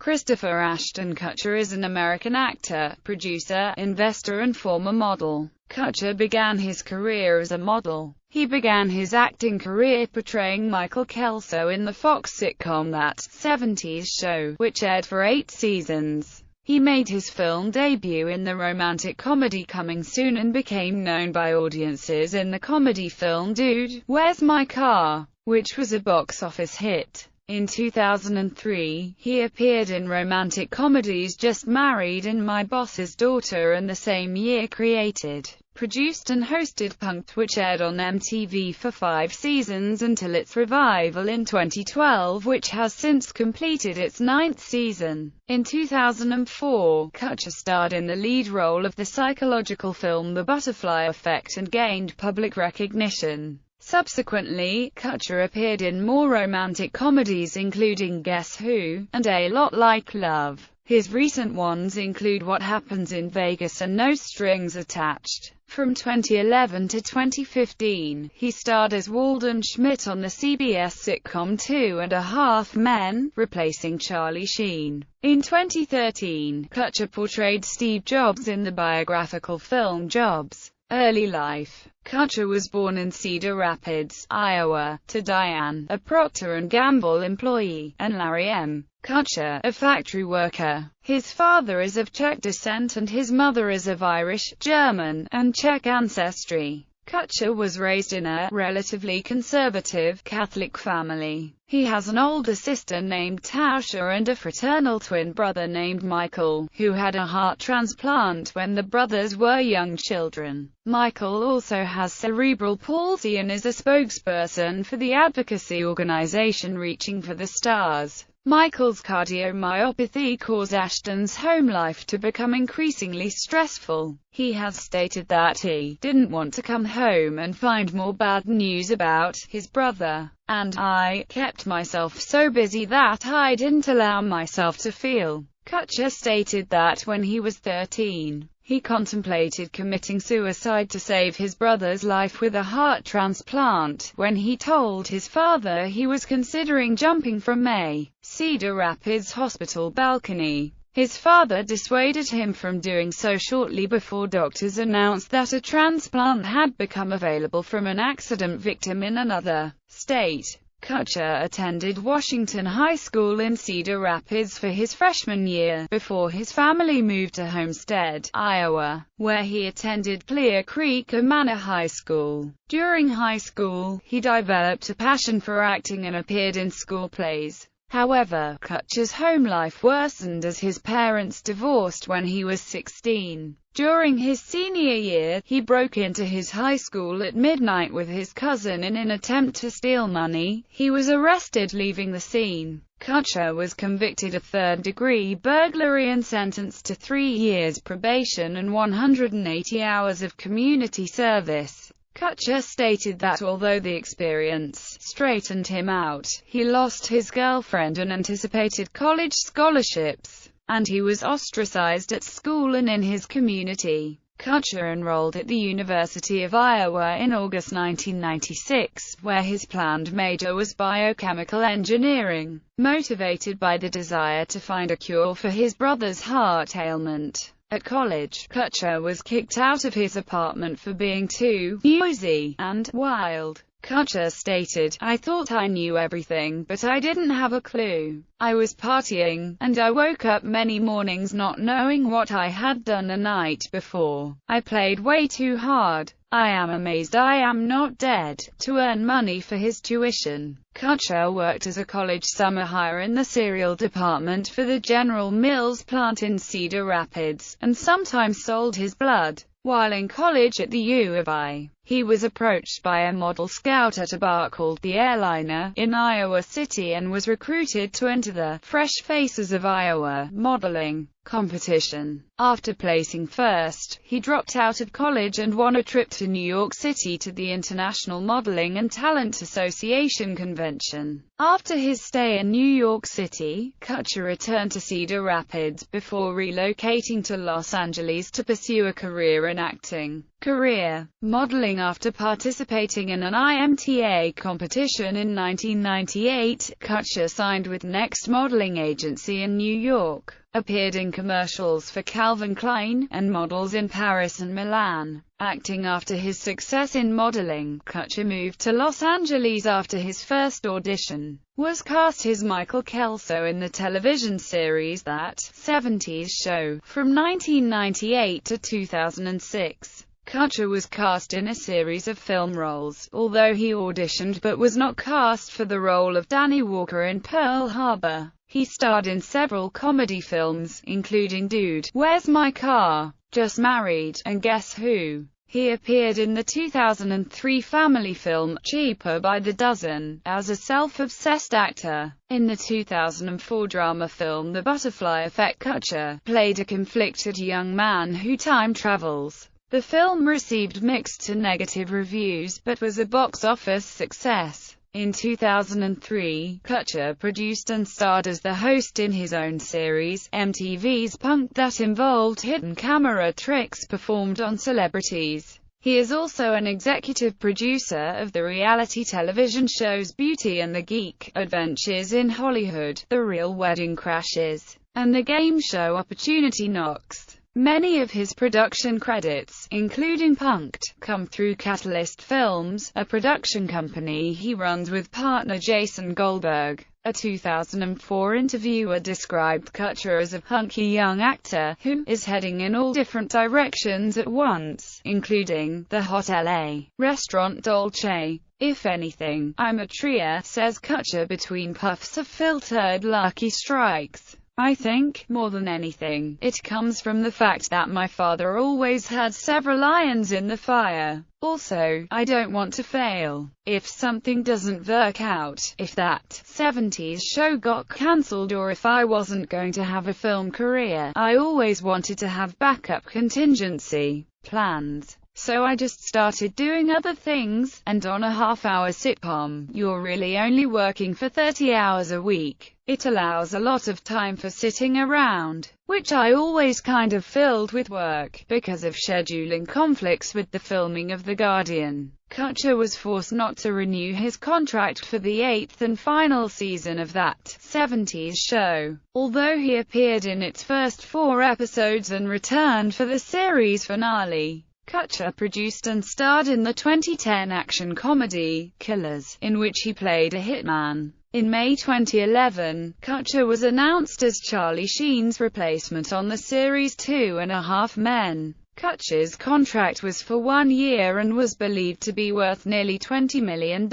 Christopher Ashton Kutcher is an American actor, producer, investor and former model. Kutcher began his career as a model. He began his acting career portraying Michael Kelso in the Fox sitcom That 70s Show, which aired for 8 seasons. He made his film debut in the romantic comedy Coming Soon and became known by audiences in the comedy film Dude, Where's My Car?, which was a box office hit. In 2003, he appeared in romantic comedies Just Married and My Boss's Daughter, and the same year created, produced and hosted Punk'd, which aired on MTV for 5 seasons until its revival in 2012, which has since completed its 9th season. In 2004, Kutcher starred in the lead role of the psychological film The Butterfly Effect and gained public recognition. Subsequently, Kutcher appeared in more romantic comedies including Guess Who? And A Lot Like Love. His recent ones include What Happens in Vegas and No Strings Attached. From 2011 to 2015, he starred as Walden Schmidt on the CBS sitcom 2.5 Men, replacing Charlie Sheen. In 2013, Kutcher portrayed Steve Jobs in the biographical film Jobs' Early Life. Kutcher was born in Cedar Rapids, Iowa, to Diane, a Procter & Gamble employee, and Larry M. Kutcher, a factory worker. His father is of Czech descent and his mother is of Irish, German, and Czech ancestry. Kutcher was raised in a relatively conservative Catholic family. He has an older sister named Tasha and a fraternal twin brother named Michael, who had a heart transplant when the brothers were young children. Michael also has cerebral palsy and is a spokesperson for the advocacy organization Reaching for the Stars. Michael's cardiomyopathy caused Ashton's home life to become increasingly stressful. He has stated that he didn't want to come home and find more bad news about his brother, and I kept myself so busy that I didn't allow myself to feel. Kutcher stated that when he was 13, he contemplated committing suicide to save his brother's life with a heart transplant. When he told his father he was considering jumping from a Cedar Rapids hospital balcony, his father dissuaded him from doing so shortly before doctors announced that a transplant had become available from an accident victim in another state. Kutcher attended Washington High School in Cedar Rapids for his freshman year, before his family moved to Homestead, Iowa, where he attended Clear Creek Manor High School. During high school, he developed a passion for acting and appeared in school plays. However, Kutcher's home life worsened as his parents divorced when he was 16. During his senior year, he broke into his high school at midnight with his cousin in an attempt to steal money. He was arrested leaving the scene. Kutcher was convicted of third-degree burglary and sentenced to 3 years probation and 180 hours of community service. Kutcher stated that although the experience straightened him out, he lost his girlfriend and anticipated college scholarships, and he was ostracized at school and in his community. Kutcher enrolled at the University of Iowa in August 1996, where his planned major was biochemical engineering, motivated by the desire to find a cure for his brother's heart ailment. At college, Kutcher was kicked out of his apartment for being too noisy and wild. Kutcher stated, "I thought I knew everything, but I didn't have a clue. I was partying, and I woke up many mornings not knowing what I had done the night before. I played way too hard. I am amazed I am not dead," to earn money for his tuition. Kutcher worked as a college summer hire in the cereal department for the General Mills plant in Cedar Rapids, and sometimes sold his blood. While in college at the U of I, he was approached by a model scout at a bar called The Airliner in Iowa City and was recruited to enter the Fresh Faces of Iowa modeling competition. After placing first, he dropped out of college and won a trip to New York City to the International Modeling and Talent Association convention. After his stay in New York City, Kutcher returned to Cedar Rapids before relocating to Los Angeles to pursue a career in acting. Career. Modeling. After participating in an IMTA competition in 1998, Kutcher signed with Next Modeling Agency in New York, appeared in commercials for Calvin Klein, and models in Paris and Milan. Acting. After his success in modeling, Kutcher moved to Los Angeles after his first audition. Was cast as Michael Kelso in the television series That 70s Show, from 1998 to 2006. Kutcher was cast in a series of film roles, although he auditioned but was not cast for the role of Danny Walker in Pearl Harbor. He starred in several comedy films, including Dude, Where's My Car?, Just Married, and Guess Who? He appeared in the 2003 family film, Cheaper by the Dozen, as a self-obsessed actor. In the 2004 drama film The Butterfly Effect, Kutcher played a conflicted young man who time travels. The film received mixed to negative reviews, but was a box office success. In 2003, Kutcher produced and starred as the host in his own series, MTV's Punk'd, that involved hidden camera tricks performed on celebrities. He is also an executive producer of the reality television shows Beauty and the Geek, Adventures in Hollywood, The Real Wedding Crashes, and the game show Opportunity Knocks. Many of his production credits, including Punk'd, come through Catalyst Films, a production company he runs with partner Jason Goldberg. A 2004 interviewer described Kutcher as a hunky young actor who is heading in all different directions at once, including the hot LA restaurant Dolce. If anything, I'm a Trier, says Kutcher between puffs of filtered Lucky Strikes. I think, more than anything, it comes from the fact that my father always had several irons in the fire. Also, I don't want to fail. If something doesn't work out, if that 70s show got cancelled, or if I wasn't going to have a film career, I always wanted to have backup contingency plans. So I just started doing other things, and on a half-hour sitcom, you're really only working for 30 hours a week. It allows a lot of time for sitting around, which I always kind of filled with work, because of scheduling conflicts with the filming of The Guardian. Kutcher was forced not to renew his contract for the 8th and final season of That 70s Show, although he appeared in its first 4 episodes and returned for the series finale. Kutcher produced and starred in the 2010 action comedy, Killers, in which he played a hitman. In May 2011, Kutcher was announced as Charlie Sheen's replacement on the series 2.5 Men. Kutcher's contract was for 1 year and was believed to be worth nearly $20 million.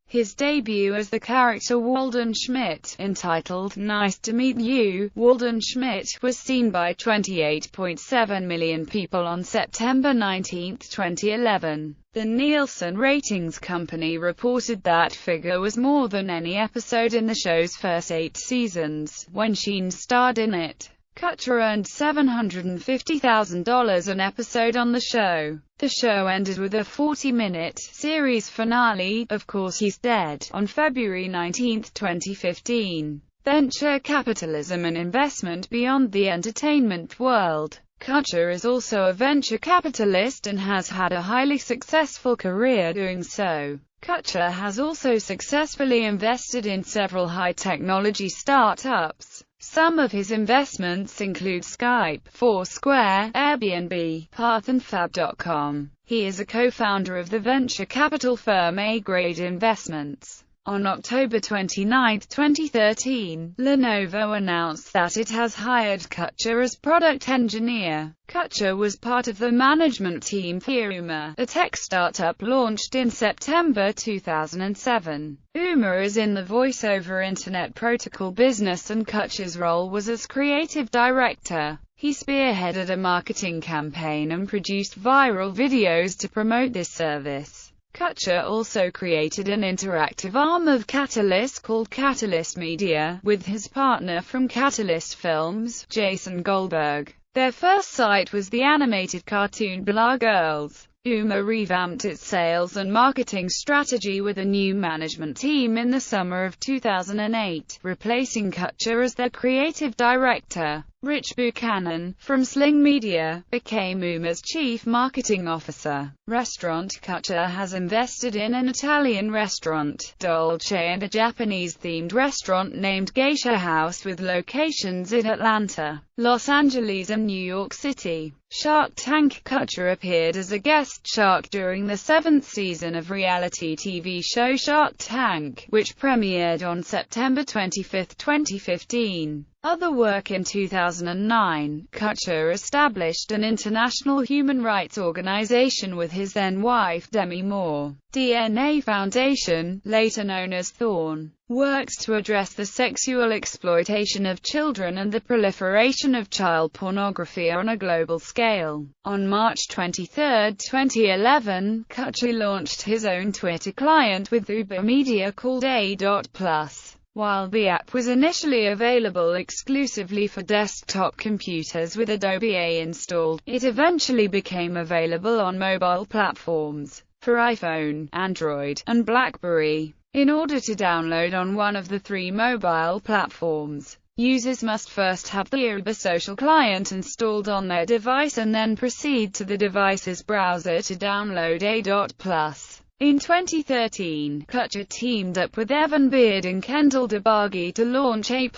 His debut as the character Walden Schmidt, entitled Nice to Meet You, Walden Schmidt, was seen by 28.7 million people on September 19, 2011. The Nielsen Ratings Company reported that figure was more than any episode in the show's first 8 seasons, when Sheen starred in it. Kutcher earned $750,000 an episode on the show. The show ended with a 40-minute series finale, Of Course He's Dead, on February 19, 2015. Venture capitalism and investment beyond the entertainment world. Kutcher is also a venture capitalist and has had a highly successful career doing so. Kutcher has also successfully invested in several high-technology startups. Some of his investments include Skype, Foursquare, Airbnb, Path and Fab.com. He is a co-founder of the venture capital firm A-Grade Investments. On October 29, 2013, Lenovo announced that it has hired Kutcher as product engineer. Kutcher was part of the management team for Ooma, a tech startup launched in September 2007. Ooma is in the voice-over Internet Protocol business, and Kutcher's role was as creative director. He spearheaded a marketing campaign and produced viral videos to promote this service. Kutcher also created an interactive arm of Catalyst called Catalyst Media, with his partner from Catalyst Films, Jason Goldberg. Their first site was the animated cartoon Blah Girls. Ooma revamped its sales and marketing strategy with a new management team in the summer of 2008, replacing Kutcher as their creative director. Rich Buchanan, from Sling Media, became Uma's chief marketing officer. Restaurant Kutcher has invested in an Italian restaurant, Dolce, and a Japanese-themed restaurant named Geisha House with locations in Atlanta, Los Angeles and New York City. Shark Tank Kutcher appeared as a guest shark during the 7th season of reality TV show Shark Tank, which premiered on September 25, 2015. Other work: in 2009, Kutcher established an international human rights organization with his then-wife Demi Moore. DNA Foundation, later known as Thorn, works to address the sexual exploitation of children and the proliferation of child pornography on a global scale. On March 23, 2011, Kutcher launched his own Twitter client with Uber Media called A.Plus. While the app was initially available exclusively for desktop computers with Adobe A installed, it eventually became available on mobile platforms for iPhone, Android, and BlackBerry. In order to download on one of the 3 mobile platforms, users must first have the Uber social client installed on their device and then proceed to the device's browser to download A.Plus. In 2013, Kutcher teamed up with Evan Beard and Kendall DeBargy to launch A+,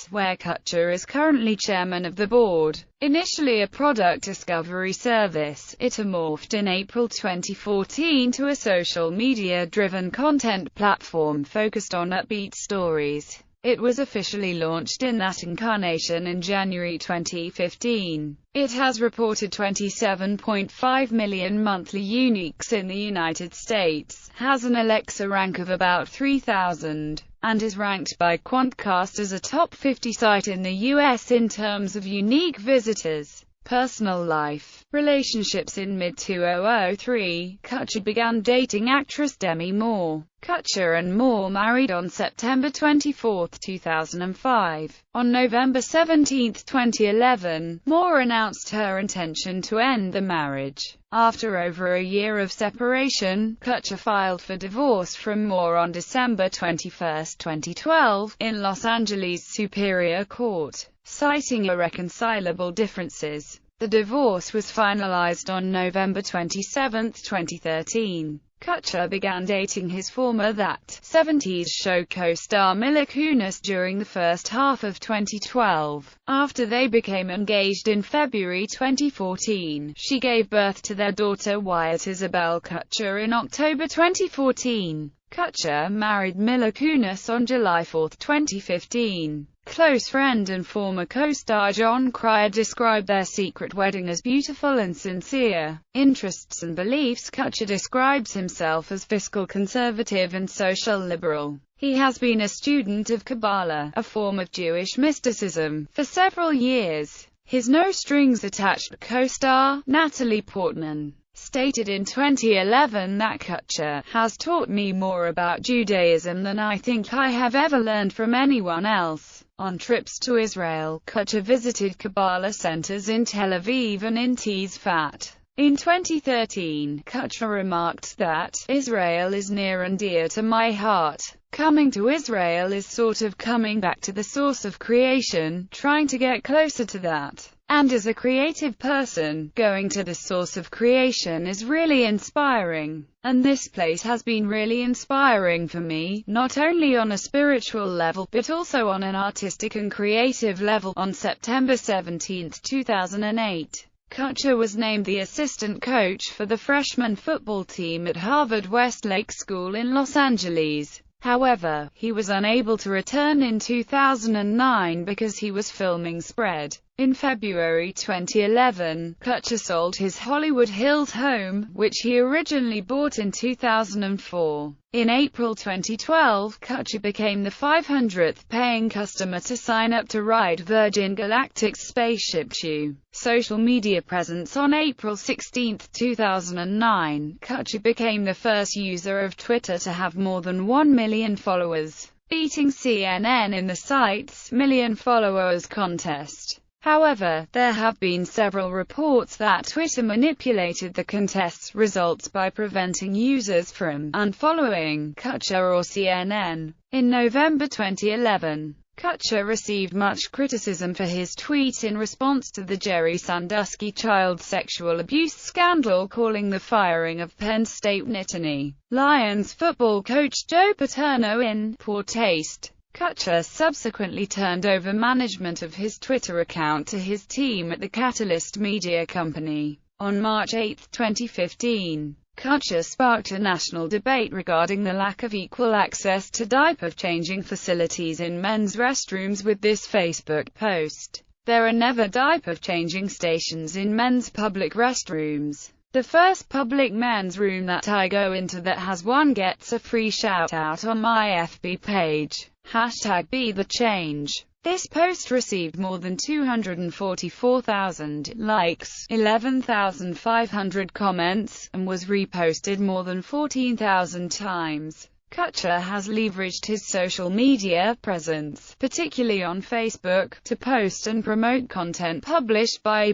where Kutcher is currently chairman of the board. Initially a product discovery service, it morphed in April 2014 to a social media-driven content platform focused on upbeat stories. It was officially launched in that incarnation in January 2015. It has reported 27.5 million monthly uniques in the United States, has an Alexa rank of about 3,000, and is ranked by Quantcast as a top 50 site in the US in terms of unique visitors. Personal life. Relationships. In mid-2003, Kutcher began dating actress Demi Moore. Kutcher and Moore married on September 24, 2005. On November 17, 2011, Moore announced her intention to end the marriage. After over a year of separation, Kutcher filed for divorce from Moore on December 21, 2012, in Los Angeles Superior Court, citing irreconcilable differences. The divorce was finalized on November 27, 2013. Kutcher began dating his former That 70s Show co-star Mila Kunis during the first half of 2012. After they became engaged in February 2014, she gave birth to their daughter Wyatt Isabel Kutcher in October 2014. Kutcher married Mila Kunis on July 4, 2015. Close friend and former co-star John Cryer described their secret wedding as beautiful and sincere. Interests and beliefs. Kutcher describes himself as fiscal conservative and social liberal. He has been a student of Kabbalah, a form of Jewish mysticism, for several years. His No Strings Attached co-star, Natalie Portman, stated in 2011 that Kutcher has taught me more about Judaism than I think I have ever learned from anyone else. On trips to Israel, Kutcher visited Kabbalah centers in Tel Aviv and in Tzfat. In 2013, Kutcher remarked that, "Israel is near and dear to my heart. Coming to Israel is sort of coming back to the source of creation, trying to get closer to that. And as a creative person, going to the source of creation is really inspiring. And this place has been really inspiring for me, not only on a spiritual level but also on an artistic and creative level." On September 17, 2008, Kutcher was named the assistant coach for the freshman football team at Harvard Westlake School in Los Angeles. However, he was unable to return in 2009 because he was filming Spread. In February 2011, Kutcher sold his Hollywood Hills home, which he originally bought in 2004. In April 2012, Kutcher became the 500th paying customer to sign up to ride Virgin Galactic's Spaceship Two. Social media presence. On April 16, 2009, Kutcher became the first user of Twitter to have more than 1 million followers, beating CNN in the site's million followers contest. However, there have been several reports that Twitter manipulated the contest's results by preventing users from unfollowing Kutcher or CNN. In November 2011, Kutcher received much criticism for his tweet in response to the Jerry Sandusky child sexual abuse scandal, calling the firing of Penn State Nittany Lions football coach Joe Paterno in poor taste. Kutcher subsequently turned over management of his Twitter account to his team at the Catalyst Media Company. On March 8, 2015, Kutcher sparked a national debate regarding the lack of equal access to diaper-changing facilities in men's restrooms with this Facebook post: "There are never diaper-changing stations in men's public restrooms. The first public men's room that I go into that has one gets a free shout-out on my FB page. #BeTheChange." This post received more than 244,000 likes, 11,500 comments, and was reposted more than 14,000 times. Kutcher has leveraged his social media presence, particularly on Facebook, to post and promote content published by A+,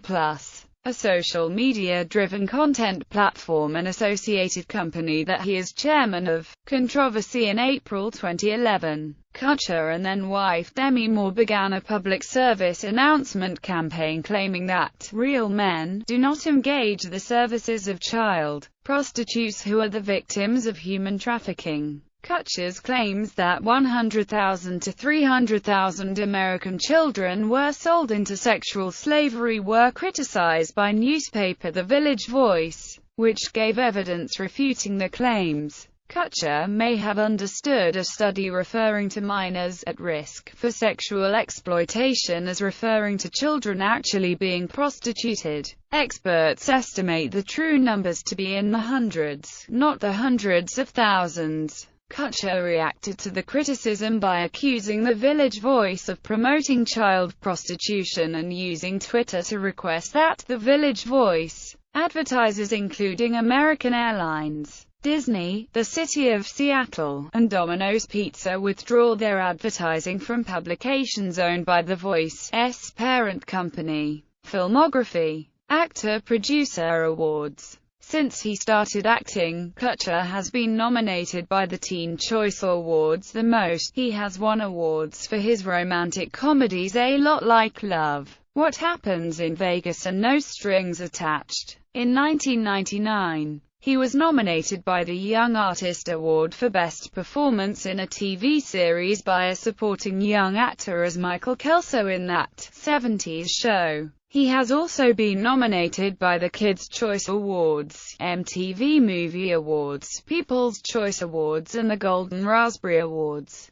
a social media-driven content platform and associated company that he is chairman of. Controversy: in April 2011, Kutcher and then-wife Demi Moore began a public service announcement campaign claiming that real men do not engage the services of child prostitutes who are the victims of human trafficking. Kutcher's claims that 100,000 to 300,000 American children were sold into sexual slavery were criticized by newspaper The Village Voice, which gave evidence refuting the claims. Kutcher may have understood a study referring to minors at risk for sexual exploitation as referring to children actually being prostituted. Experts estimate the true numbers to be in the hundreds, not the hundreds of thousands. Kutcher reacted to the criticism by accusing The Village Voice of promoting child prostitution and using Twitter to request that The Village Voice advertisers including American Airlines, Disney, the City of Seattle, and Domino's Pizza withdraw their advertising from publications owned by The Voice's parent company. Filmography: Actor-Producer Awards. Since he started acting, Kutcher has been nominated by the Teen Choice Awards the most. He has won awards for his romantic comedies A Lot Like Love, What Happens in Vegas and No Strings Attached. In 1999, he was nominated by the Young Artist Award for Best Performance in a TV series by a supporting young actor as Michael Kelso in That 70s Show. He has also been nominated by the Kids' Choice Awards, MTV Movie Awards, People's Choice Awards and the Golden Raspberry Awards.